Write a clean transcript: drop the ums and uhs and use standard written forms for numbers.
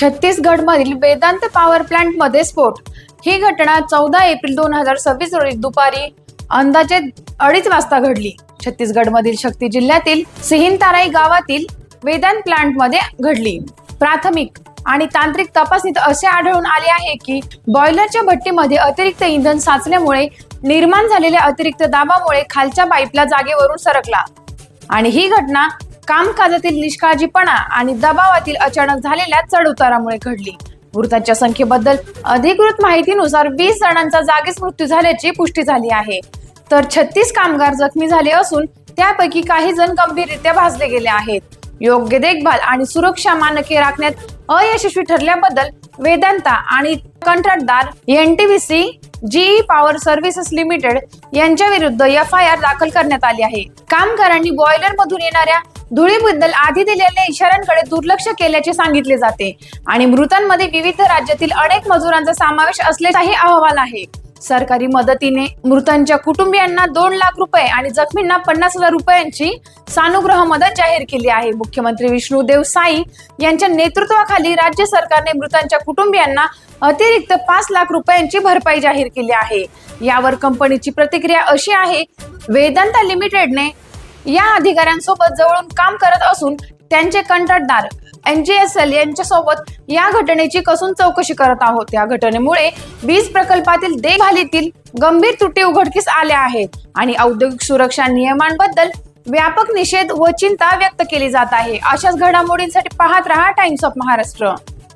छत्तीसगडमधील Vedanta power प्लांटमध्ये स्फोट। ही घटना 14 एप्रिल 2026 रोजी दुपारी अंदाजे 2:30 वाजता घडली। छत्तीसगडमधील शक्ती जिल्ह्यातील सिहिनताराई गावातील वेदांत प्लांटमध्ये घडली। प्राथमिक आणि तांत्रिक तपासणीत असे आढळून आले आहे की बॉयलरच्या भट्टीमध्ये अतिरिक्त इंधन साचल्यामुळे निर्माण झालेल्या अतिरिक्त दाबामुळे खालच्या पाईपला जागेवरून सरकला आणि ही घटना कामकाजातील निष्काळजीपणा आणि दबावातील अचानक झालेल्या चढउतारामुळे घडली। मृतांच्या संख्येबद्दल अधिकृत माहितीनुसार 20 जणांचा जागीच मृत्यू झाल्याची पुष्टी झाली आहे, तर 36 कामगार जखमी झाले असून त्यापैकी काही जण गंभीररित्या भाजले गेले आहेत। योग्य देखभाल आणि सुरक्षा मानके राखण्यात अयशस्वी ठरल्याबद्दल वेदांता आणि कंत्राटदार NTPC GE power services limited यांच्या विरुद्ध FIR दाखल करण्यात आली आहे। कामगारांनी बॉयलर मधून येणाऱ्या धुळीबद्दल आधी दिलेल्या इशाऱ्यांकडे दुर्लक्ष केल्याचे सांगितले जाते आणि मृतांमध्ये विविध राज्यातील अनेक मजुरांचा समावेश असल्याचाही अहवाल आहे। सरकारी मदतीने मृतांच्या कुटुंबियांना 2 लाख रुपये आणि जखमींना 50,000 रुपयांची सानुग्रह मदत जाहीर केली आहे। मुख्यमंत्री विष्णुदेव साई यांच्या नेतृत्वाखाली राज्य सरकारने मृतांच्या कुटुंबियांना अतिरिक्त 5 लाख रुपयांची भरपाई जाहीर केली आहे। यावर कंपनीची प्रतिक्रिया अशी आहे, वेदांता लिमिटेडने या अधिकाऱ्यांसोबत जवळून काम करत असून त्यांचे कंत्राटदार NGSL यांच्यासोबत या घटनेची कसून चौकशी करत आहोत। या घटनेमुळे वीज प्रकल्पातील देखभालीतील गंभीर त्रुटी उघडकीस आल्या आहेत आणि औद्योगिक सुरक्षा नियमांबद्दल व्यापक निषेध व चिंता व्यक्त केली जात आहे। अशाच घडामोडींसाठी पाहत रहा टाइम्स ऑफ महाराष्ट्र।